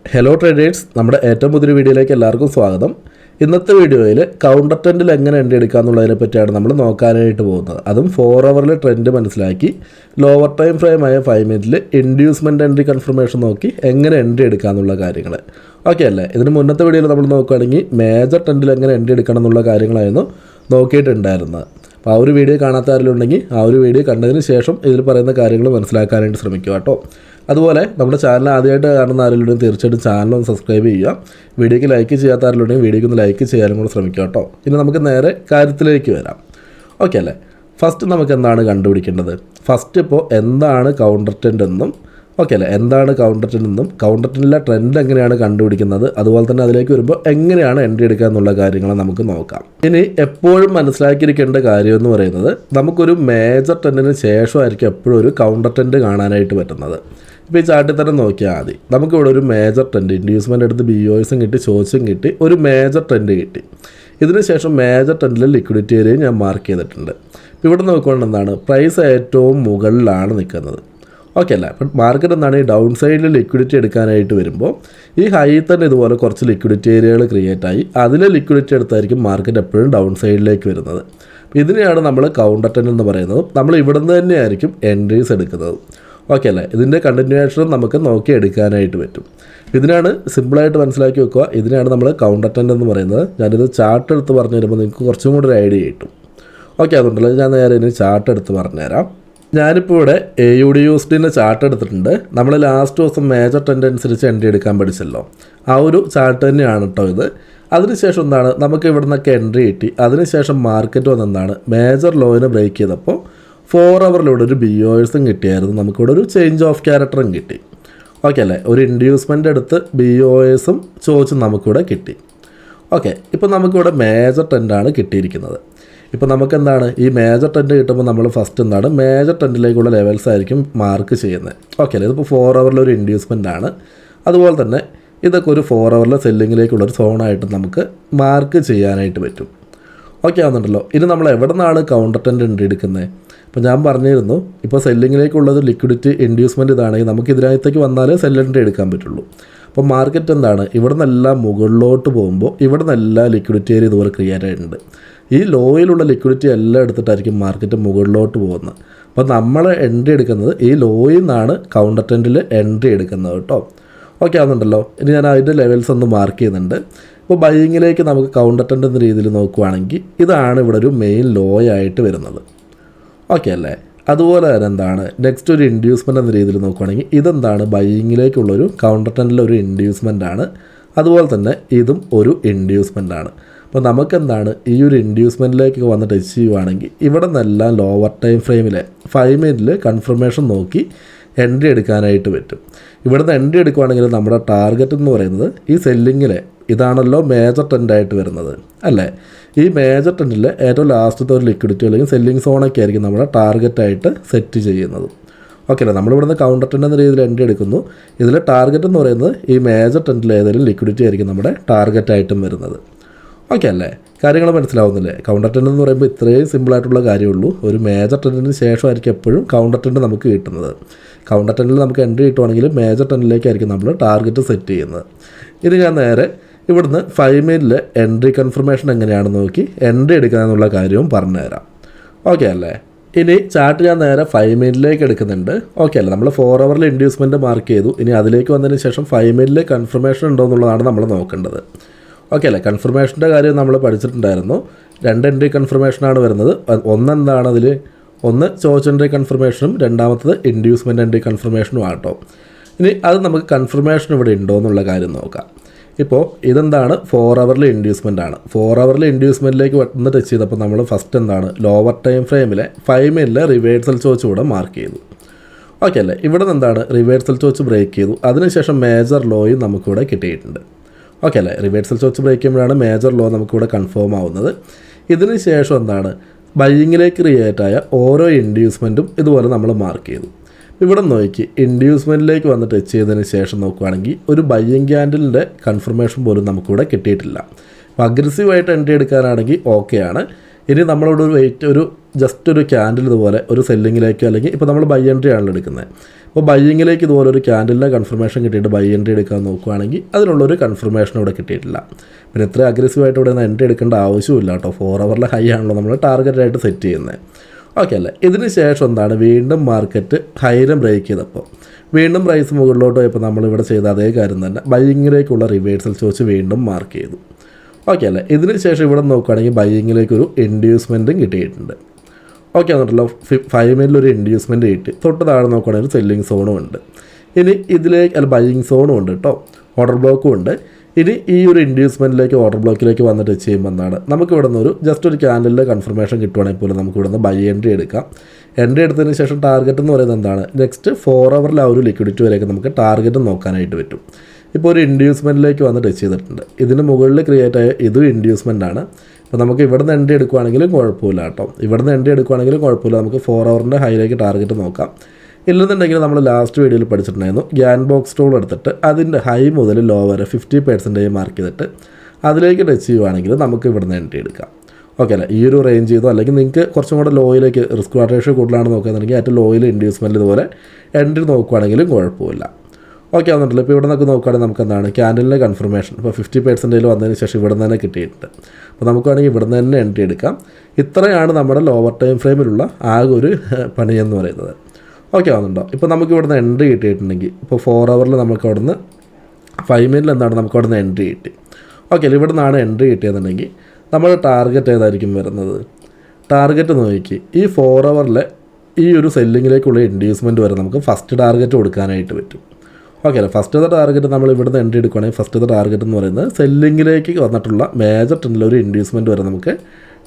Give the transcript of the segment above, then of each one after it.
Hello traders, നമ്മുടെ ഏറ്റവും പുതിയ വീഡിയോയിലേക്ക് എല്ലാവർക്കും സ്വാഗതം. ഇന്നത്തെ വീഡിയോയിൽ കൗണ്ടർ ട്രെൻഡിൽ എങ്ങനെ എൻട്രി എടുക്കുക എന്നുള്ളതിനെ പറ്റിയാണ് നമ്മൾ നോക്കാനായിട്ട് പോകുന്നത്. അതും 4 ഹവറിൽ ട്രെൻഡ് മനസ്സിലാക്കി ലോവർ ടൈം ഫ്രെയിമായ 5 മിനിറ്റിൽ ഇൻഡ്യൂസ്മെൻറ്റ് എൻട്രി കൺഫർമേഷൻ നോക്കി എങ്ങനെ എൻട്രി എടുക്കുക എന്നുള്ള കാര്യങ്ങൾ ഓക്കെ അല്ലേ. ഇതിന് മുന്നത്തെ വീഡിയോയിൽ നമ്മൾ നോക്കുകയാണെങ്കിൽ മേജർ ട്രെൻഡിൽ എങ്ങനെ എൻട്രി എടുക്കണം എന്നുള്ള കാര്യങ്ങളായിരുന്നു നോക്കിയിട്ടുണ്ടായിരുന്നത്. അപ്പോൾ ആ ഒരു വീഡിയോ കാണാത്ത ആരെങ്കിലും ഉണ്ടെങ്കിൽ ആ ഒരു വീഡിയോ കണ്ടതിന് ശേഷം ഇതിൽ പറയുന്ന കാര്യങ്ങൾ മനസ്സിലാക്കാനായിട്ട് ശ്രമിക്കുക കേട്ടോ. അതുപോലെ നമ്മുടെ ചാനൽ ആദ്യമായിട്ട് കാണുന്ന ആരെങ്കിലും തീർച്ചയായിട്ടും ചാനലൊന്ന് സബ്സ്ക്രൈബ് ചെയ്യുക. വീഡിയോയ്ക്ക് ലൈക്ക് ചെയ്യാത്ത ആരെങ്കിലും വീഡിയോയ്ക്ക് ഒന്ന് ലൈക്ക് ചെയ്യാനും കൂടെ ശ്രമിക്കുക കേട്ടോ. ഇനി നമുക്ക് നേരെ കാര്യത്തിലേക്ക് വരാം. ഓക്കെ അല്ലേ. ഫസ്റ്റ് നമുക്ക് എന്താണ് കണ്ടുപിടിക്കേണ്ടത്? ഫസ്റ്റ് ഇപ്പോൾ എന്താണ് കൗണ്ടർ ട്രെൻഡ് എന്നും ഓക്കെ അല്ലേ, എന്താണ് കൗണ്ടർ ട്രെൻഡ് എന്നും കൗണ്ടർ ട്രെൻഡിലെ ട്രെൻഡ് എങ്ങനെയാണ് കണ്ടുപിടിക്കുന്നത്, അതുപോലെ തന്നെ അതിലേക്ക് വരുമ്പോൾ എങ്ങനെയാണ് എൻട്രി എടുക്കുക എന്നുള്ള കാര്യങ്ങൾ നമുക്ക് നോക്കാം. ഇനി എപ്പോഴും മനസ്സിലാക്കിയിരിക്കേണ്ട കാര്യം എന്ന് പറയുന്നത്, നമുക്കൊരു മേജർ ട്രെൻഡിന് ശേഷമായിരിക്കും എപ്പോഴും ഒരു കൗണ്ടർ ട്രെൻഡ് കാണാനായിട്ട് പറ്റുന്നത്. ഇപ്പോൾ ഈ ചാർട്ടിൽ തന്നെ നോക്കിയാൽ മതി. നമുക്കിവിടെ ഒരു മേജർ ട്രെൻഡ് ഇൻഡ്യൂസ്മെൻ്റ് എടുത്ത് BOSും കിട്ടി, ചോയ്സും കിട്ടി, ഒരു മേജർ ട്രെൻഡ് കിട്ടി. ഇതിന് ശേഷം മേജർ ട്രെൻഡിൽ ലിക്വിഡിറ്റി ഏരിയയും ഞാൻ മാർക്ക് ചെയ്തിട്ടുണ്ട്. ഇവിടെ നോക്കുകയാണെങ്കിൽ എന്താണ്, പ്രൈസ് ഏറ്റവും മുകളിലാണ് നിൽക്കുന്നത്. ഓക്കെ അല്ല. അപ്പം മാർക്കറ്റ് എന്താണ്, ഈ ഡൗൺ സൈഡിൽ ലിക്വിഡിറ്റി എടുക്കാനായിട്ട് വരുമ്പോൾ ഈ ഹൈ തന്നെ ഇതുപോലെ കുറച്ച് ലിക്വിഡിറ്റി ഏരിയകൾ ക്രിയേറ്റ് ആയി അതിൽ ലിക്വിഡിറ്റി എടുത്തായിരിക്കും മാർക്കറ്റ് എപ്പോഴും ഡൗൺ സൈഡിലേക്ക് വരുന്നത്. ഇതിനെയാണ് നമ്മൾ കൗണ്ടർ ട്രെൻഡ് എന്ന് പറയുന്നത്. നമ്മൾ ഇവിടുന്ന് തന്നെയായിരിക്കും എൻട്രീസ് എടുക്കുന്നത്. ഓക്കെ അല്ലേ. ഇതിൻ്റെ കണ്ടിന്യൂവേഷൻ നമുക്ക് നോക്കി എടുക്കാനായിട്ട് പറ്റും. ഇതിനാണ് സിമ്പിളായിട്ട് മനസ്സിലാക്കി വെക്കുക. ഇതിനാണ് നമ്മൾ കൗണ്ടർ ട്രെൻഡ് എന്ന് പറയുന്നത്. ഞാനിത് ചാർട്ട് എടുത്ത് പറഞ്ഞു തരുമ്പോൾ നിങ്ങൾക്ക് കുറച്ചും കൂടി ഒരു ഐഡിയ കിട്ടും. ഓക്കെ, അതുകൊണ്ടല്ലോ ഞാൻ നേരെ ഇനി ചാർട്ട് എടുത്ത് പറഞ്ഞുതരാം. ഞാനിപ്പോൾ ഇവിടെ AUDUSDൻ്റെ ചാർട്ട് എടുത്തിട്ടുണ്ട്. നമ്മൾ ലാസ്റ്റ് ദിവസം മേജർ ട്രെൻഡ് അനുസരിച്ച് എൻട്രി എടുക്കാൻ പഠിച്ചല്ലോ, ആ ഒരു ചാർട്ട് തന്നെയാണ് കേട്ടോ ഇത്. അതിനുശേഷം എന്താണ്, നമുക്ക് ഇവിടെ നിന്നൊക്കെ എൻട്രി കിട്ടി. അതിനുശേഷം മാർക്കറ്റ് വന്നെന്താണ്, മേജർ ലോയിനെ ബ്രേക്ക് ചെയ്തപ്പോൾ 4 ഹവറിലൂടെ ഒരു BOSും കിട്ടിയായിരുന്നു. നമുക്കിവിടെ ഒരു ചേഞ്ച് ഓഫ് ക്യാരക്ടറും കിട്ടി. ഓക്കെ അല്ലേ. ഒരു ഇൻഡ്യൂസ്മെൻ്റ് എടുത്ത് BOSും ചോദിച്ചും നമുക്കിവിടെ കിട്ടി. ഓക്കെ, ഇപ്പോൾ നമുക്കിവിടെ മേജർ ട്രെൻഡാണ് കിട്ടിയിരിക്കുന്നത്. ഇപ്പോൾ നമുക്കെന്താണ്, ഈ മേജർ ട്രെൻഡ് കിട്ടുമ്പോൾ നമ്മൾ ഫസ്റ്റ് എന്താണ്, മേജർ ട്രെൻഡിലേക്കുള്ള ലെവൽസ് ആയിരിക്കും മാർക്ക് ചെയ്യുന്നത്. ഓക്കെ അല്ലേ. ഇതിപ്പോൾ 4 ഹവറിലൊരു ഇൻഡ്യൂസ്മെൻ്റ് ആണ്. അതുപോലെ തന്നെ ഇതൊക്കെ ഒരു 4 ഹവറിലെ സെല്ലിങ്ങിലേക്കുള്ളൊരു സോണായിട്ട് നമുക്ക് മാർക്ക് ചെയ്യാനായിട്ട് പറ്റും. ഓക്കെ ആവുന്നുണ്ടല്ലോ. ഇനി നമ്മൾ എവിടെ നിന്നാണ് കൗണ്ടർ ട്രെൻഡ് എൻട്രി എടുക്കുന്നത്? ഇപ്പോൾ ഞാൻ പറഞ്ഞിരുന്നു, ഇപ്പോൾ സെല്ലിങ്ങിലേക്കുള്ളത് ലിക്വിഡിറ്റി ഇൻഡ്യൂസ്മെൻറ്റ് ഇതാണെങ്കിൽ നമുക്ക് ഇതിനകത്തേക്ക് വന്നാലേ സെൽ എൻട്രി എടുക്കാൻ പറ്റുള്ളൂ. അപ്പോൾ മാർക്കറ്റ് എന്താണ്, ഇവിടെ നിന്നെല്ലാം മുകളിലോട്ട് പോകുമ്പോൾ ഇവിടെ നിന്നെല്ലാം ലിക്വിഡിറ്റി ഏരിയ ഇതുപോലെ ക്രിയേറ്റ് ആയിട്ടുണ്ട്. ഈ ലോയിലുള്ള ലിക്വിഡിറ്റി എല്ലാം എടുത്തിട്ടായിരിക്കും മാർക്കറ്റ് മുകളിലോട്ട് പോകുന്നത്. അപ്പോൾ നമ്മൾ എൻട്രി എടുക്കുന്നത് ഈ ലോയിൽ നിന്നാണ് കൗണ്ടർ ട്രെൻഡിൽ എൻട്രി എടുക്കുന്നത് കേട്ടോ. ഓക്കെ ആവുന്നുണ്ടല്ലോ. ഇനി ഞാൻ അതിൻ്റെ ലെവൽസ് ഒന്ന് മാർക്ക് ചെയ്യുന്നുണ്ട്. ഇപ്പോൾ ബൈയിങ്ങിലേക്ക് നമുക്ക് കൗണ്ടർ ട്രെൻഡ് എന്ന രീതിയിൽ നോക്കുകയാണെങ്കിൽ ഇതാണ് ഇവിടെ ഒരു മെയിൻ ലോ ആയിട്ട് വരുന്നത്. ഓക്കെ അല്ലേ. അതുപോലെ തന്നെ എന്താണ്, നെക്സ്റ്റ് ഒരു ഇൻഡ്യൂസ്മെൻ്റ് എന്ന രീതിയിൽ നോക്കുകയാണെങ്കിൽ ഇതെന്താണ്, ബൈയിങ്ങിലേക്കുള്ളൊരു കൗണ്ടർ ട്രെൻഡിലൊരു ഇൻഡ്യൂസ്മെൻ്റ് ആണ്. അതുപോലെ തന്നെ ഇതും ഒരു ഇൻഡ്യൂസ്മെൻ്റ് ആണ്. അപ്പോൾ നമുക്കെന്താണ്, ഈ ഒരു ഇൻഡ്യൂസ്മെൻറ്റിലേക്ക് വന്ന് ടച്ച് ചെയ്യുവാണെങ്കിൽ ഇവിടെ നിന്നെല്ലാം ലോവർ ടൈം ഫ്രെയിമിലെ 5 മിനിറ്റിൽ കൺഫർമേഷൻ നോക്കി എൻട്രി എടുക്കാനായിട്ട് പറ്റും. ഇവിടുന്ന് എൻട്രി എടുക്കുകയാണെങ്കിൽ നമ്മുടെ ടാർഗറ്റ് എന്ന് പറയുന്നത് ഈ സെല്ലിങ്ങിലെ ഇതാണല്ലോ മേജർ ട്രെൻഡായിട്ട് വരുന്നത് അല്ലേ. ഈ മേജർ ട്രെൻഡിൽ ഏറ്റവും ലാസ്റ്റത്തെ ഒരു ലിക്വിഡിറ്റി അല്ലെങ്കിൽ സെല്ലിംഗ് സോണൊക്കെ ആയിരിക്കും നമ്മുടെ ടാർഗറ്റായിട്ട് സെറ്റ് ചെയ്യുന്നത്. ഓക്കെ അല്ലേ. നമ്മളിവിടുന്ന് കൗണ്ടർ ട്രെൻഡ് എന്ന രീതിയിൽ എൻട്രി എടുക്കുന്നു. ഇതിൽ ടാർഗറ്റ് എന്ന് പറയുന്നത് ഈ മേജർ ട്രെൻഡിൽ ഏതെങ്കിലും ലിക്വിഡിറ്റി ആയിരിക്കും നമ്മുടെ ടാർഗറ്റായിട്ടും വരുന്നത്. ഓക്കെ അല്ലേ. കാര്യങ്ങൾ മനസ്സിലാവുന്നില്ലേ? കൗണ്ടർ ട്രെൻഡ് എന്ന് പറയുമ്പോൾ ഇത്രയും സിമ്പിളായിട്ടുള്ള കാര്യമുള്ളൂ. ഒരു മേജർ ട്രെൻഡിന് ശേഷമായിരിക്കും എപ്പോഴും കൗണ്ടർ ട്രെൻഡ് നമുക്ക് കിട്ടുന്നത്. കൗണ്ടർ ട്രെൻഡിൽ നമുക്ക് എൻട്രി കിട്ടുവാണെങ്കിൽ മേജർ ട്രെൻഡിലേക്കായിരിക്കും നമ്മൾ ടാർഗറ്റ് സെറ്റ് ചെയ്യുന്നത്. ഇത് ഞാൻ നേരെ ഇവിടുന്ന് 5 മിനിറ്റിൽ എൻട്രി കൺഫർമേഷൻ എങ്ങനെയാണെന്ന് നോക്കി എൻട്രി എടുക്കാമെന്നുള്ള കാര്യവും പറഞ്ഞുതരാം. ഓക്കെ അല്ലേ. ഇനി ചാർട്ട് ഞാൻ നേരെ 5 മിനിറ്റിലേക്ക് എടുക്കുന്നുണ്ട്. ഓക്കെ അല്ലേ. നമ്മൾ 4 ഹവറിൽ ഇൻഡ്യൂസ്മെൻറ്റ് മാർക്ക് ചെയ്തു. ഇനി അതിലേക്ക് വന്നതിന് ശേഷം 5 മിനിറ്റിൽ കൺഫർമേഷൻ ഉണ്ടോ എന്നുള്ളതാണ് നമ്മൾ നോക്കേണ്ടത്. ഓക്കെ അല്ലേ. കൺഫർമേഷൻ്റെ കാര്യം നമ്മൾ പഠിച്ചിട്ടുണ്ടായിരുന്നു. 2 എൻട്രി കൺഫർമേഷനാണ് വരുന്നത്. ഒന്നെന്താണ് അതിൽ, ഒന്ന് ചോയ്സ് എൻട്രി കൺഫർമേഷനും രണ്ടാമത്തത് ഇൻഡ്യൂസ്മെൻറ്റ് എൻട്രി കൺഫർമേഷനും ആട്ടോ. ഇനി അത് നമുക്ക് കൺഫർമേഷൻ ഇവിടെ ഉണ്ടോ എന്നുള്ള കാര്യം നോക്കാം. ഇപ്പോൾ ഇതെന്താണ്, 4 ഹവറിൽ ഇൻഡ്യൂസ്മെൻ്റ് ആണ്. 4 ഹവറിൽ ഇൻഡ്യൂസ്മെൻറ്റിലേക്ക് വന്ന് ടച്ച് ചെയ്തപ്പോൾ നമ്മൾ ഫസ്റ്റ് എന്താണ്, ലോവർ ടൈം ഫ്രെയിമിലെ 5 മിനിറ്റിലെ റിവേഴ്സൽ ചോയ്സ് കൂടെ മാർക്ക് ചെയ്തു. ഓക്കെ അല്ലേ. ഇവിടെ നിന്ന് എന്താണ്, റിവേഴ്സൽ ചോയ്സ് ബ്രേക്ക് ചെയ്തു. അതിനുശേഷം മേജർ ലോയും നമുക്കിവിടെ കിട്ടിയിട്ടുണ്ട്. ഓക്കെ അല്ലേ. റിവേഴ്സൽ ചോയ്സ് ബ്രേക്ക് ചെയ്യുമ്പോഴാണ് മേജർ ലോ നമുക്കിവിടെ കൺഫേം ആവുന്നത്. ഇതിന് ശേഷം എന്താണ്, ബൈയിങ്ങിലേക്ക് ക്രിയേറ്റ് ആയ ഓരോ ഇൻഡ്യൂസ്മെൻറ്റും ഇതുപോലെ നമ്മൾ മാർക്ക് ചെയ്തു. ഇവിടെ നോക്കി ഇൻഡ്യൂസ്മെൻറ്റിലേക്ക് വന്ന് ടച്ച് ചെയ്തതിന് ശേഷം നോക്കുകയാണെങ്കിൽ ഒരു ബൈയിങ് ക്യാൻഡലിൻ്റെ കൺഫർമേഷൻ പോലും നമുക്കിവിടെ കിട്ടിയിട്ടില്ല. അപ്പോൾ അഗ്രസീവായിട്ട് എൻട്രി എടുക്കാനാണെങ്കിൽ ഓക്കെയാണ്. ഇനി നമ്മളിവിടെ ഒരു ജസ്റ്റ് ഒരു ക്യാൻഡിൽ ഇതുപോലെ ഒരു സെല്ലിങ്ങിലേക്കോ അല്ലെങ്കിൽ ഇപ്പോൾ നമ്മൾ ബൈ എൻട്രി ആണല്ലോ എടുക്കുന്നത്. അപ്പോൾ ബൈയിങ്ങിലേക്ക് ഇതുപോലെ ഒരു ക്യാൻഡിലിൻ്റെ കൺഫർമേഷൻ കിട്ടിയിട്ട് ബൈ എൻട്രി എടുക്കാൻ നോക്കുകയാണെങ്കിൽ അതിനുള്ളൊരു കൺഫർമേഷൻ ഇവിടെ കിട്ടിയിട്ടില്ല. പിന്നെ ഇത്ര അഗ്രസീവായിട്ട് ഇവിടെ നിന്ന് എൻട്രി എടുക്കേണ്ട ആവശ്യമില്ല കേട്ടോ. 4 ഹവറിലെ ഹൈ ആണല്ലോ നമ്മൾ ടാർഗറ്റായിട്ട് സെറ്റ് ചെയ്യുന്നത്. ഓക്കെ അല്ലേ. ഇതിന് ശേഷം എന്താണ്, വീണ്ടും മാർക്കറ്റ് ഹൈനെ ബ്രേക്ക് ചെയ്തപ്പോൾ വീണ്ടും പ്രൈസ് മുകളിലോട്ട് പോയപ്പോൾ നമ്മളിവിടെ ചെയ്ത അതേ കാര്യം തന്നെ ബൈയിങ്ങിലേക്കുള്ള റിവേഴ്സൽ ചോദിച്ച് വീണ്ടും മാർക്ക് ചെയ്തു. ഓക്കെ അല്ലേ. ഇതിന് ശേഷം ഇവിടെ നോക്കുകയാണെങ്കിൽ ബൈയിങ്ങിലേക്കൊരു ഇൻഡ്യൂസ്മെൻറ്റും കിട്ടിയിട്ടുണ്ട്. ഓക്കെ ആണെന്നുണ്ടല്ലോ. 5 മിനിറ്റിൽ ഒരു ഇൻഡ്യൂസ്മെൻറ്റ് കിട്ടി. തൊട്ട് താഴെ നോക്കുകയാണെങ്കിൽ ഒരു സെല്ലിങ് സോണും ഉണ്ട്. ഇനി ഇതിലേക്ക് ബൈയിങ് സോണും ഉണ്ട് കേട്ടോ, ഓർഡർ ബ്ലോക്കും ഉണ്ട്. ഇനി ഈ ഒരു ഇൻഡ്യൂസ്മെൻറ്റിലേക്ക് ഓർഡർ ബ്ലോക്കിലേക്ക് വന്ന് ടച്ച് ചെയ്യുമ്പോൾ എന്താണ്, നമുക്ക് ഇവിടെ നിന്ന് ജസ്റ്റ് ഒരു ക്യാൻഡലിൻ്റെ കൺഫർമേഷൻ കിട്ടുവാണെങ്കിൽ പോലും നമുക്ക് ഇവിടെ നിന്ന് ബൈ എൻട്രി എടുക്കാം. എൻട്രി എടുത്തതിന് ശേഷം ടാർഗറ്റ് എന്ന് പറയുന്നത് എന്താണ്, നെക്സ്റ്റ് 4 ഹവറിൽ ആ ഒരു ലിക്വിഡിറ്റി വരെയൊക്കെ നമുക്ക് ടാർഗറ്റ് നോക്കാനായിട്ട് പറ്റും. ഇപ്പോൾ ഒരു ഇൻഡ്യൂസ്മെൻറ്റിലേക്ക് വന്ന് ടച്ച് ചെയ്തിട്ടുണ്ട്. ഇതിന് മുകളിൽ ക്രിയേറ്റ് ആയ ഇതും ഇൻഡ്യൂസ്മെൻ്റ് ആണ്. അപ്പോൾ നമുക്ക് ഇവിടെ നിന്ന് എൻട്രി എടുക്കുകയാണെങ്കിലും കുഴപ്പമില്ല കേട്ടോ. ഇവിടെ നിന്ന് എൻട്രി എടുക്കുകയാണെങ്കിലും കുഴപ്പമില്ല. നമുക്ക് 4 ഹവറിൻ്റെ ഹൈയിലേക്ക് ടാർഗറ്റ് നോക്കാം. ഇല്ലെന്നുണ്ടെങ്കിൽ നമ്മൾ ലാസ്റ്റ് വീഡിയോയിൽ പഠിച്ചിട്ടുണ്ടായിരുന്നു, ഗ്യാൻ ബോക്സ് ടൂൾ എടുത്തിട്ട് അതിൻ്റെ ഹൈ മുതൽ ലോ വരെ 50% മാർക്ക് ചെയ്തിട്ട് അതിലേക്ക് ടച്ച് ചെയ്യുവാണെങ്കിൽ നമുക്ക് ഇവിടെ നിന്ന് എൻട്രി എടുക്കാം. ഓക്കെ അല്ലേ. ഈ ഒരു റേഞ്ച് ചെയ്തോ അല്ലെങ്കിൽ നിങ്ങൾക്ക് കുറച്ചും കൂടെ ലോയിലേക്ക് റിസ്ക് റേഷ്യോ കൂടുതലാണ് നോക്കുകയാണെന്നുണ്ടെങ്കിൽ ഏറ്റവും ലോയിൽ ഇൻഡ്യൂസ്മെൻറ്റ് ഇതുപോലെ എൻട്രി നോക്കുകയാണെങ്കിലും കുഴപ്പമില്ല. ഓക്കെ ആണെന്നുണ്ടല്ലോ. ഇപ്പോൾ ഇവിടെ നിന്നൊക്കെ നോക്കുകയാണെങ്കിൽ നമുക്ക് എന്താണ്, ക്യാൻഡലിൻ്റെ കൺഫർമേഷൻ ഇപ്പോൾ 50% വന്നതിന് ശേഷം ഇവിടെ നിന്ന് തന്നെ കിട്ടിയിട്ടുണ്ട്. അപ്പോൾ നമുക്കാണെങ്കിൽ ഇവിടെ നിന്ന് തന്നെ എൻട്രി എടുക്കാം. ഇത്രയാണ് നമ്മുടെ ലോവർ ടൈം ഫ്രെയിമിലുള്ള ആകെ ഒരു പണിയെന്ന് പറയുന്നത്. ഓക്കെ ആവുന്നുണ്ടോ. ഇപ്പോൾ നമുക്ക് ഇവിടുന്ന് എൻട്രി കിട്ടിയിട്ടുണ്ടെങ്കിൽ ഇപ്പോൾ 4 ഹവറിൽ നമുക്ക് അവിടുന്ന് 5 മിനിറ്റിൽ എന്താണ് നമുക്ക് അവിടുന്ന് എൻട്രി കിട്ടി. ഓക്കെ അല്ലേ. ഇവിടെ നിന്നാണ് എൻട്രി കിട്ടിയതെന്നുണ്ടെങ്കിൽ നമ്മുടെ ടാർഗറ്റ് ഏതായിരിക്കും വരുന്നത്, ടാർഗറ്റ് നോക്കി ഈ 4 ഹവറിലെ ഈ ഒരു സെല്ലിങ്ങിലേക്കുള്ള ഇൻഡ്യൂസ്മെൻറ്റ് വരെ നമുക്ക് ഫസ്റ്റ് ടാർഗറ്റ് കൊടുക്കാനായിട്ട് പറ്റും. ഓക്കെ അല്ലേ. ഫസ്റ്റത്തെ ടാർഗറ്റ് നമ്മൾ ഇവിടുന്ന് എൻട്രി എടുക്കുകയാണെങ്കിൽ ഫസ്റ്റത്തെ ടാർഗറ്റ് എന്ന് പറയുന്നത് സെല്ലിങ്ങിലേക്ക് വന്നിട്ടുള്ള മേജർ ട്രെൻഡിൽ ഒരു ഇൻഡ്യൂസ്മെൻറ്റ് വരെ നമുക്ക്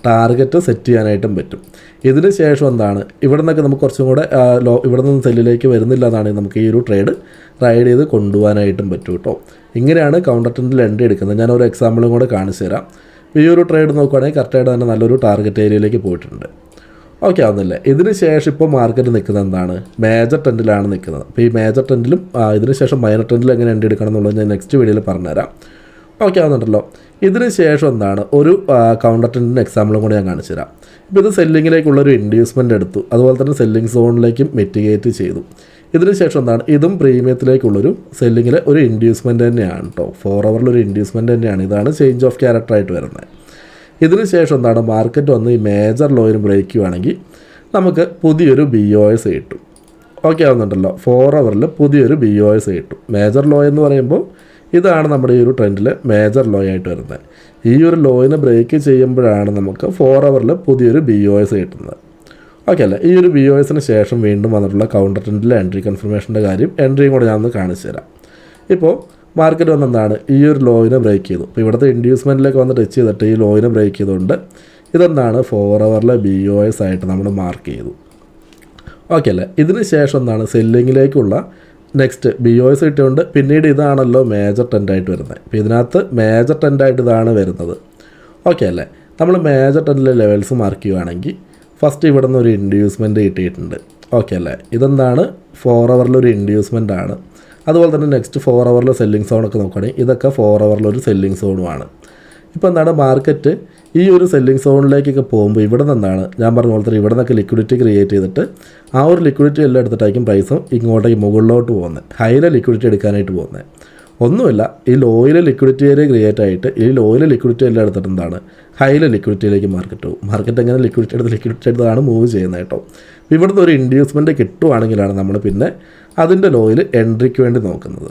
ടാർഗറ്റ് സെറ്റ് ചെയ്യാനായിട്ടും പറ്റും. ഇതിന് ശേഷം എന്താണ്, ഇവിടെ നിന്നൊക്കെ നമുക്ക് കുറച്ചും കൂടെ ഇവിടെ നിന്ന് സെല്ലിലേക്ക് വരുന്നില്ല എന്നാണെങ്കിൽ നമുക്ക് ഈ ഒരു ട്രേഡ് റൈഡ് ചെയ്ത് കൊണ്ടുപോകാനായിട്ടും പറ്റും കേട്ടോ. ഇങ്ങനെയാണ് കൗണ്ടർ ട്രെൻഡിൽ എൻട്രി എടുക്കുന്നത്. ഞാനൊരു എക്സാമ്പിളും കൂടെ കാണിച്ചു തരാം. ഈ ഒരു ട്രേഡ് നോക്കുകയാണെങ്കിൽ കറക്റ്റായിട്ട് തന്നെ നല്ലൊരു ടാർഗറ്റ് ഏരിയയിലേക്ക് പോയിട്ടുണ്ട്. ഓക്കെ ആവുന്നില്ലേ. ഇതിന് ശേഷം ഇപ്പോൾ മാർക്കറ്റ് നിൽക്കുന്നത് എന്താണ്, മേജർ ട്രെൻഡിലാണ് നിൽക്കുന്നത്. അപ്പോൾ ഈ മേജർ ട്രെൻഡിലും ഇതിന് ശേഷം മൈനർ ട്രെൻഡിൽ എങ്ങനെ എൻട്രി എടുക്കണം എന്നുള്ളത് ഞാൻ നെക്സ്റ്റ് വീഡിയോയിൽ പറഞ്ഞുതരാം. ഓക്കെ ആവുന്നുണ്ടല്ലോ. ഇതിന് ശേഷം എന്താണ്, ഒരു കൗണ്ടർ ട്രെൻഡിൻ്റെ എക്സാമ്പിളും കൂടി ഞാൻ കാണിച്ചു തരാം. ഇപ്പോൾ ഇത് സെല്ലിങ്ങിലേക്കുള്ളൊരു ഇൻഡ്യൂസ്മെൻ്റ് എടുത്തു, അതുപോലെ തന്നെ സെല്ലിംഗ് സോണിലേക്കും മിറ്റിഗേറ്റ് ചെയ്തു. ഇതിന് ശേഷം എന്താണ്, ഇതും പ്രീമിയത്തിലേക്കുള്ളൊരു സെല്ലിങ്ങിലെ ഒരു ഇൻഡ്യൂസ്മെൻ്റ് തന്നെയാണ് കേട്ടോ. 4 ഹവറിലൊരു ഇൻഡ്യൂസ്മെൻ്റ് തന്നെയാണ്. ഇതാണ് ചേഞ്ച് ഓഫ് ക്യാരക്ടറായിട്ട് വരുന്നത്. ഇതിന് ശേഷം എന്താണ്, മാർക്കറ്റ് വന്ന് ഈ മേജർ ലോയിന് ബ്രേക്ക് ചെയ്യുകയാണെങ്കിൽ നമുക്ക് പുതിയൊരു BOS കിട്ടും. ഓക്കെ ആവുന്നുണ്ടല്ലോ. 4 ഹവറിൽ പുതിയൊരു BOS കിട്ടും. മേജർ ലോ എന്ന് പറയുമ്പോൾ ഇതാണ് നമ്മുടെ ഈ ഒരു ട്രെൻഡിൽ മേജർ ലോ ആയിട്ട് വരുന്നത്. ഈ ഒരു ലോയിനെ ബ്രേക്ക് ചെയ്യുമ്പോഴാണ് നമുക്ക് 4 ഹവറിൽ പുതിയൊരു BOS കിട്ടുന്നത്. ഓക്കെ അല്ലേ. ഈ ഒരു BOSന് ശേഷം വീണ്ടും വന്നിട്ടുള്ള കൗണ്ടർ ട്രെൻഡിലെ എൻട്രി കൺഫർമേഷൻ്റെ കാര്യം എൻട്രിയും കൂടെ ഞാനൊന്ന് കാണിച്ചു തരാം. ഇപ്പോൾ മാർക്കറ്റ് വന്നെന്താണ്, ഈ ഒരു ലോയിനെ ബ്രേക്ക് ചെയ്തു. ഇപ്പോൾ ഇവിടുത്തെ ഇൻഡ്യൂസ്മെൻറ്റിലേക്ക് വന്ന് ടച്ച് ചെയ്തിട്ട് ഈ ലോയിനെ ബ്രേക്ക് ചെയ്തുകൊണ്ട് ഇതെന്താണ് 4 ഹവറിലെ BOS ആയിട്ട് നമ്മൾ മാർക്ക് ചെയ്തു. ഓക്കെ അല്ലേ. ഇതിന് ശേഷം എന്താണ്, സെല്ലിങ്ങിലേക്കുള്ള നെക്സ്റ്റ് BOS കിട്ടിയുണ്ട്. പിന്നീട് ഇതാണല്ലോ മേജർ ട്രെൻഡായിട്ട് വരുന്നത്. അപ്പോൾ ഇതിനകത്ത് മേജർ ട്രെൻഡായിട്ട് ഇതാണ് വരുന്നത്. ഓക്കെ അല്ലേ. നമ്മൾ മേജർ ട്രെൻഡിലെ ലെവൽസ് മാർക്ക് ചെയ്യുകയാണെങ്കിൽ ഫസ്റ്റ് ഇവിടെ നിന്ന് ഒരു ഇൻഡ്യൂസ്മെൻറ്റ് കിട്ടിയിട്ടുണ്ട്. ഓക്കെ അല്ലേ. ഇതെന്താണ്, 4 ഹവറിലൊരു ഇൻഡ്യൂസ്മെൻ്റ് ആണ്. അതുപോലെ തന്നെ നെക്സ്റ്റ് 4 ഹവറിൽ സെല്ലിംഗ് സോണൊക്കെ നോക്കുകയാണെങ്കിൽ ഇതൊക്കെ 4 ഹവറിലൊരു സെല്ലിംഗ് സോണുമാണ്. ഇപ്പോൾ എന്താണ്, മാർക്കറ്റ് ഈ ഒരു സെല്ലിംഗ് സോണിലേക്കൊക്കെ പോകുമ്പോൾ ഇവിടെ നിന്നാണ് ഞാൻ പറഞ്ഞ പോലെ തന്നെ ഇവിടെ നിന്നൊക്കെ ലിക്വിഡിറ്റി ക്രിയേറ്റ് ചെയ്തിട്ട് ആ ഒരു ലിക്വിഡിറ്റി എല്ലാം എടുത്തിട്ടായിരിക്കും പ്രൈസും ഇങ്ങോട്ടേക്ക് മുകളിലോട്ട് പോകുന്നത്, ഹൈയിലെ ലിക്വിഡിറ്റി എടുക്കാനായിട്ട് പോകുന്നത്. ഒന്നുമില്ല, ഈ ലോയിലെ ലിക്വിഡിറ്റി ഏരിയ ക്രിയേറ്റ് ആയിട്ട് ഈ ലോയിലെ ലിക്വിഡിറ്റി എല്ലാം എടുത്തിട്ട് എന്താണ്, ഹൈയിലെ ലിക്വിഡിറ്റിയിലേക്ക് മാർക്കറ്റ് പോകും. മാർക്കറ്റ് എങ്ങനെ ലിക്വിഡിറ്റി എടുത്താണ് മൂവ് ചെയ്യുന്നത് കേട്ടോ. ഇവിടുന്ന് ഒരു ഇൻഡ്യൂസ്മെൻറ്റ് കിട്ടുവാണെങ്കിലാണ് നമ്മൾ പിന്നെ അതിൻ്റെ ലോയിൽ എൻട്രിക്ക് വേണ്ടി നോക്കുന്നത്.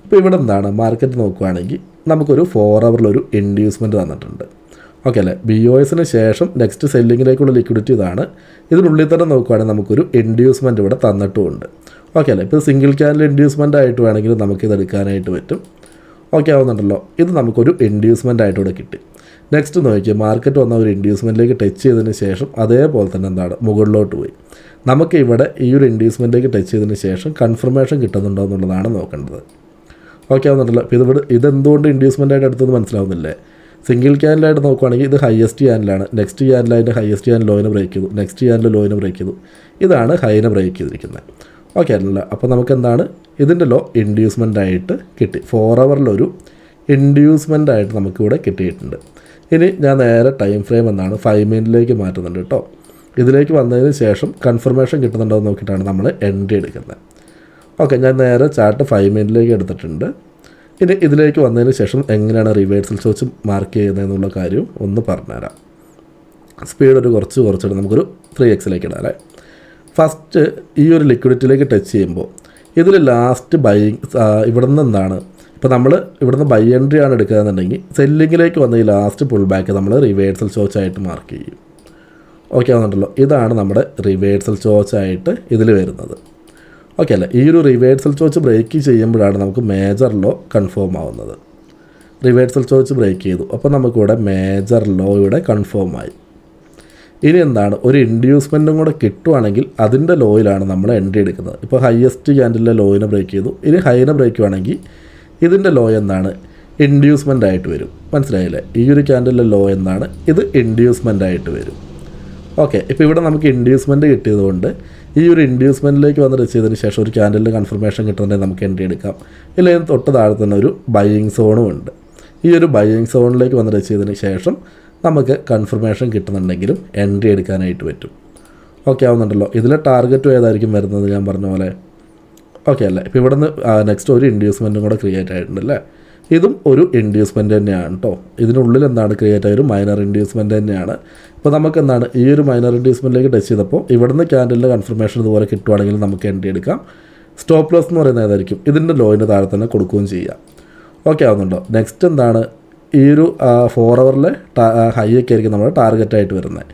ഇപ്പോൾ ഇവിടെ എന്താണ്, മാർക്കറ്റ് നോക്കുകയാണെങ്കിൽ നമുക്കൊരു 4 ഹവറിലൊരു ഇൻഡ്യൂസ്മെൻറ്റ് തന്നിട്ടുണ്ട്. ഓക്കെ അല്ലേ. BOSന് ശേഷം നെക്സ്റ്റ് സെല്ലിങ്ങിലേക്കുള്ള ലിക്വിഡിറ്റി ഇതാണ്. ഇതിനുള്ളിൽ തന്നെ നോക്കുകയാണെങ്കിൽ നമുക്കൊരു ഇൻഡ്യൂസ്മെൻറ്റ് ഇവിടെ തന്നിട്ടുമുണ്ട്. ഓക്കെ അല്ലേ. ഇപ്പോൾ സിംഗിൾ ക്യാൻഡിൽ ഇൻഡ്യൂസ്മെൻ്റ് ആയിട്ട് വേണമെങ്കിൽ നമുക്കിത് എടുക്കാനായിട്ട് പറ്റും. ഓക്കെ ആവുന്നുണ്ടല്ലോ. ഇത് നമുക്കൊരു ഇൻഡ്യൂസ്മെൻ്റ് ആയിട്ട് ഇവിടെ കിട്ടി. നെക്സ്റ്റ് നോക്കിയാൽ മാർക്കറ്റ് വന്ന ഒരു ഇൻഡ്യൂസ്മെൻറ്റിലേക്ക് ടച്ച് ചെയ്തതിന് ശേഷം അതേപോലെ തന്നെ എന്താണ് മുകളിലോട്ട് പോയി. നമുക്ക് ഇവിടെ ഈ ഒരു ഇൻഡ്യൂസ്മെൻറ്റിലേക്ക് ടച്ച് ചെയ്തതിന് ശേഷം കൺഫർമേഷൻ കിട്ടുന്നുണ്ടോ എന്നുള്ളതാണ് നോക്കേണ്ടത്. ഓക്കെ ആവുന്നുണ്ടല്ലോ. ഇപ്പോൾ ഇതെന്തുകൊണ്ട് ഇൻഡ്യൂസ്മെൻ്റ് ആയിട്ട് എടുത്തത് മനസ്സിലാവുന്നില്ലേ. സിംഗിൾ ക്യാൻഡിലായിട്ട് നോക്കുകയാണെങ്കിൽ ഇത് ഹയസ്റ്റ് ക്യാൻഡിലാണ്. നെക്സ്റ്റ് ക്യാൻഡിൽ അതിൻ്റെ ഹയസ്റ്റ് ക്യാൻഡിൽ ലോയിനെ ബ്രേക്ക് ചെയ്തു, നെക്സ്റ്റ് ക്യാൻഡിൽ ലോയിനെ ബ്രേക്ക് ചെയ്തു. ഇതാണ് ഹൈനെ ബ്രേക്ക് ചെയ്തിരിക്കുന്നത്. ഓക്കെ അല്ല. അപ്പോൾ നമുക്ക് എന്താണ്, ഇതിൻ്റെ ലോ ഇൻഡ്യൂസ്മെൻ്റ് ആയിട്ട് കിട്ടി. 4 ഹവറിലൊരു ഇൻഡ്യൂസ്മെൻ്റ് ആയിട്ട് നമുക്കിവിടെ കിട്ടിയിട്ടുണ്ട്. ഇനി ഞാൻ നേരെ ടൈം ഫ്രെയിം എന്നാണ് 5 മിനിറ്റിലേക്ക് മാറ്റുന്നുണ്ട് കേട്ടോ. ഇതിലേക്ക് വന്നതിന് ശേഷം കൺഫർമേഷൻ കിട്ടുന്നുണ്ടോ എന്ന് നോക്കിയിട്ടാണ് നമ്മൾ എൻട്രി എടുക്കുന്നത്. ഓക്കെ, ഞാൻ നേരെ ചാർട്ട് 5 മിനിറ്റിലേക്ക് എടുത്തിട്ടുണ്ട്. ഇനി ഇതിലേക്ക് വന്നതിന് ശേഷം എങ്ങനെയാണ് റിവേഴ്സൽ ചോയ്സ് മാർക്ക് ചെയ്യുന്നതെന്നുള്ള കാര്യം ഒന്ന് പറഞ്ഞുതരാം. സ്പീഡ് ഒരു കുറച്ചിട്ട് നമുക്കൊരു 3x ഇടാം. ഫസ്റ്റ് ഈ ഒരു ലിക്വിഡിറ്റിയിലേക്ക് ടച്ച് ചെയ്യുമ്പോൾ ഇതിൽ ലാസ്റ്റ് ബൈയിങ് ഇവിടെ നിന്ന് എന്താണ്, ഇപ്പോൾ നമ്മൾ ഇവിടുന്ന് ബൈ എൻട്രി ആണ് എടുക്കുകയെന്നുണ്ടെങ്കിൽ സെല്ലിങ്ങിലേക്ക് വന്ന ഈ ലാസ്റ്റ് പുൾ ബാക്ക് നമ്മൾ റിവേഴ്സൽ ചോയ്സ് ആയിട്ട് മാർക്ക് ചെയ്യും. ഓക്കെ ആവുന്നുണ്ടല്ലോ, ഇതാണ് നമ്മുടെ റിവേഴ്സൽ ചോയ്സ് ആയിട്ട് ഇതിൽ വരുന്നത്. ഓക്കെ അല്ലേ, ഈ ഒരു റിവേഴ്സൽ ചോയ്സ് ബ്രേക്ക് ചെയ്യുമ്പോഴാണ് നമുക്ക് മേജർ ലോ കൺഫേം ആവുന്നത്. റിവേഴ്സൽ ചോയ്സ് ബ്രേക്ക് ചെയ്തു, അപ്പോൾ നമുക്കിവിടെ മേജർ ലോ ഇവിടെ കൺഫേം ആയി. ഇനി എന്താണ്, ഒരു ഇൻഡ്യൂസ്മെൻറ്റും കൂടെ കിട്ടുവാണെങ്കിൽ അതിൻ്റെ ലോയിലാണ് നമ്മൾ എൻട്രി എടുക്കുന്നത്. ഇപ്പോൾ ഹയസ്റ്റ് ക്യാൻഡിലെ ലോയിനെ ബ്രേക്ക് ചെയ്തു, ഇനി ഹൈനെ ബ്രേക്ക് ചെയ്യുവാണെങ്കിൽ ഇതിൻ്റെ ലോ എന്താണ്, ഇൻഡ്യൂസ്മെൻ്റ് ആയിട്ട് വരും. മനസ്സിലായില്ലേ, ഈ ഒരു ക്യാൻഡിലെ ലോ എന്താണ്, ഇത് ഇൻഡ്യൂസ്മെൻ്റ് ആയിട്ട് വരും. ഓക്കെ, ഇപ്പോൾ ഇവിടെ നമുക്ക് ഇൻഡ്യൂസ്മെൻറ്റ് കിട്ടിയതുകൊണ്ട് ഈ ഒരു ഇൻഡ്യൂസ്മെൻറ്റിലേക്ക് വന്ന് ടച്ച് ചെയ്തതിന് ശേഷം ഒരു ക്യാൻഡലിൽ കൺഫർമേഷൻ കിട്ടുന്നുണ്ടെങ്കിൽ നമുക്ക് എൻട്രി എടുക്കാം. ഇല്ലെങ്കിൽ തൊട്ട് താഴെ തന്നെ ഒരു ബൈയിങ് സോണും ഉണ്ട്. ഈ ഒരു ബൈയിങ് സോണിലേക്ക് വന്ന് ടച്ച് ചെയ്തതിന് ശേഷം നമുക്ക് കൺഫർമേഷൻ കിട്ടുന്നുണ്ടെങ്കിലും എൻട്രി എടുക്കാനായിട്ട് പറ്റും. ഓക്കെ ആവുന്നുണ്ടല്ലോ, ഇതിലെ ടാർഗറ്റും ഏതായിരിക്കും വരുന്നത് ഞാൻ പറഞ്ഞ പോലെ. ഓക്കെ അല്ലേ, ഇപ്പോൾ ഇവിടെ നിന്ന് നെക്സ്റ്റ് ഒരു ഇൻഡ്യൂസ്മെൻറ്റും കൂടെ ക്രിയേറ്റ് ആയിട്ടുണ്ടല്ലേ. ഇതും ഒരു ഇൻഡ്യൂസ്മെൻറ്റ് തന്നെയാണ് കേട്ടോ. ഇതിനുള്ളിൽ എന്താണ് ക്രിയേറ്റ് ആയ ഒരു മൈനർ ഇൻഡ്യൂസ്മെൻറ്റ് തന്നെയാണ്. ഇപ്പോൾ നമുക്ക് എന്താണ്, ഈ ഒരു മൈനർ ഇൻഡ്യൂസ്മെൻറ്റിലേക്ക് ടച്ച് ചെയ്തപ്പോൾ ഇവിടുന്ന് ക്യാൻഡലിൻ്റെ കൺഫർമേഷൻ ഇതുപോലെ കിട്ടുവാണെങ്കിൽ നമുക്ക് എൻട്രി എടുക്കാം. സ്റ്റോപ്പ് ലോസ് എന്ന് പറയുന്നത് ഏതായിരിക്കും, ഇതിൻ്റെ ലോയിൻ്റെ താഴെ തന്നെ കൊടുക്കുകയും ചെയ്യാം. ഓക്കെ ആവുന്നുണ്ടോ. നെക്സ്റ്റ് എന്താണ്, ഈ ഒരു 4 ഹവറിലെ ഹൈ ഒക്കെ ആയിരിക്കും നമ്മുടെ ടാർഗറ്റായിട്ട് വരുന്നത്.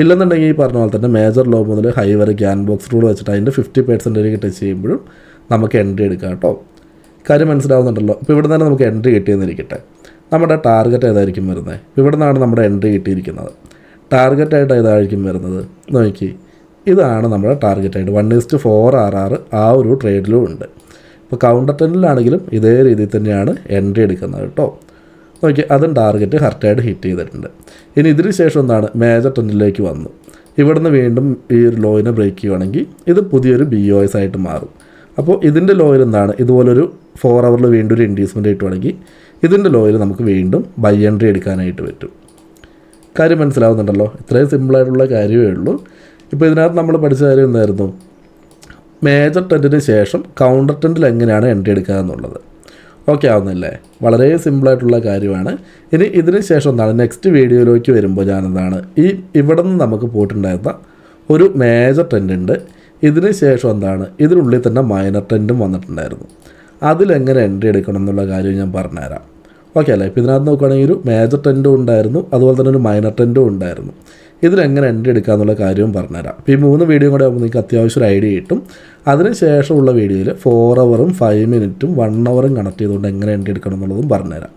ഇല്ലെന്നുണ്ടെങ്കിൽ ഈ പറഞ്ഞ പോലെ തന്നെ മേജർ ലോ മുതൽ ഹൈ വരെ ക്യാൻ ബോക്സ് റൂൾ വെച്ചിട്ട് അതിൻ്റെ 50% ടച്ച് ചെയ്യുമ്പോഴും നമുക്ക് എൻട്രി എടുക്കാം കേട്ടോ. കാര്യം മനസ്സിലാവുന്നുണ്ടല്ലോ. ഇപ്പോൾ ഇവിടെ നിന്ന് നമുക്ക് എൻട്രി കിട്ടിയെന്നിരിക്കട്ടെ, നമ്മുടെ ടാർഗറ്റ് ഏതായിരിക്കും വരുന്നത്, ഇവിടെ നിന്നാണ് നമ്മുടെ എൻട്രി കിട്ടിയിരിക്കുന്നത്. ടാർഗറ്റായിട്ട് ഏതായിരിക്കും വരുന്നത് നോക്കി, ഇതാണ് നമ്മുടെ ടാർഗറ്റായിട്ട് 1:4 RR ആ ഒരു ട്രേഡിലും ഉണ്ട്. ഇപ്പോൾ കൗണ്ടർ ടെൻഡിലാണെങ്കിലും ഇതേ രീതിയിൽ തന്നെയാണ് എൻട്രി എടുക്കുന്നത് കേട്ടോ. നോക്കി, അതും ടാർഗറ്റ് കറക്റ്റായിട്ട് ഹിറ്റ് ചെയ്തിട്ടുണ്ട്. ഇനി ഇതിന് ശേഷം എന്താണ്, മേജർ ടെൻഡിലേക്ക് വന്നു, ഇവിടുന്ന് വീണ്ടും ഈ ഒരു ലോയിനെ ബ്രേക്ക് ചെയ്യുവാണെങ്കിൽ ഇത് പുതിയൊരു BOS ആയിട്ട് മാറും. അപ്പോൾ ഇതിൻ്റെ ലോയിൽ എന്താണ്, ഇതുപോലൊരു 4 ഹവറിൽ വീണ്ടും ഒരു ഇൻഡ്യൂസ്മെൻറ്റ് കിട്ടുവാണെങ്കിൽ ഇതിൻ്റെ ലോയിൽ നമുക്ക് വീണ്ടും ബൈ എൻട്രി എടുക്കാനായിട്ട് പറ്റും. കാര്യം മനസ്സിലാവുന്നുണ്ടല്ലോ, ഇത്രയും സിമ്പിളായിട്ടുള്ള കാര്യമേ ഉള്ളൂ. ഇപ്പോൾ ഇതിനകത്ത് നമ്മൾ പഠിച്ച കാര്യം എന്തായിരുന്നു, മേജർ ടെൻഡിന് ശേഷം കൗണ്ടർ ടെൻഡിൽ എങ്ങനെയാണ് എൻട്രി എടുക്കുക എന്നുള്ളത്. ഓക്കെ ആവുന്നില്ലേ, വളരെ സിമ്പിളായിട്ടുള്ള കാര്യമാണ്. ഇനി ഇതിന് ശേഷം എന്താണ്, നെക്സ്റ്റ് വീഡിയോയിലേക്ക് വരുമ്പോൾ ഞാനെന്താണ്, ഇവിടെ നിന്ന് നമുക്ക് പോയിട്ടുണ്ടായിരുന്ന ഒരു മേജർ ട്രെൻഡ് ഉണ്ട്. ഇതിന് ശേഷം എന്താണ്, ഇതിനുള്ളിൽ തന്നെ മൈനർ ട്രെൻഡും വന്നിട്ടുണ്ടായിരുന്നു. അതിലെങ്ങനെ എൻട്രി എടുക്കണം എന്നുള്ള കാര്യം ഞാൻ പറഞ്ഞുതരാം. ഓക്കെ അല്ലേ, ഇപ്പോൾ ഇതിനകത്ത് നോക്കുകയാണെങ്കിൽ ഒരു മേജർ ട്രെൻഡും ഉണ്ടായിരുന്നു, അതുപോലെ തന്നെ ഒരു മൈനർ ട്രെൻഡും ഉണ്ടായിരുന്നു. ഇതിലെങ്ങനെ എൻട്രി എടുക്കുക എന്നുള്ള കാര്യവും പറഞ്ഞുതരാം. ഇപ്പോൾ ഈ 3 വീഡിയോ കൂടെ ആകുമ്പോൾ നിങ്ങൾക്ക് അത്യാവശ്യം ഒരു ഐഡിയ കിട്ടും. അതിന് ശേഷമുള്ള വീഡിയോയിൽ 4 ഹവറും 5 മിനിറ്റും 1 ഹവറും കണക്ട് ചെയ്തുകൊണ്ട് എങ്ങനെ എൻട്രി എടുക്കണം എന്നുള്ളതും പറഞ്ഞുതരാം.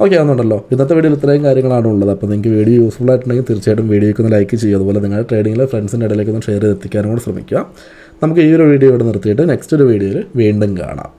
ഓക്കെ ആണെന്നുണ്ടല്ലോ. ഇന്നത്തെ വീഡിയോയിൽ ഇത്രയും കാര്യങ്ങളാണ് ഉള്ളത്. അപ്പോൾ നിങ്ങൾക്ക് വീഡിയോ യൂസ്ഫുൾ ആയിട്ടുണ്ടെങ്കിൽ തീർച്ചയായിട്ടും വീഡിയോയ്ക്ക് ഒന്ന് ലൈക്ക് ചെയ്യുക. അതുപോലെ നിങ്ങളുടെ ട്രേഡിങ്ങിലെ ഫ്രണ്ട്സിൻ്റെ ഇടയിലേക്ക് ഒന്ന് ഷെയർ ചെയ്ത് എത്തിക്കാനും കൂടെ ശ്രമിക്കുക. നമുക്ക് ഈ ഒരു വീഡിയോ ഇവിടെ നിർത്തിയിട്ട് നെക്സ്റ്റ് ഒരു വീഡിയോയിൽ വീണ്ടും കാണാം.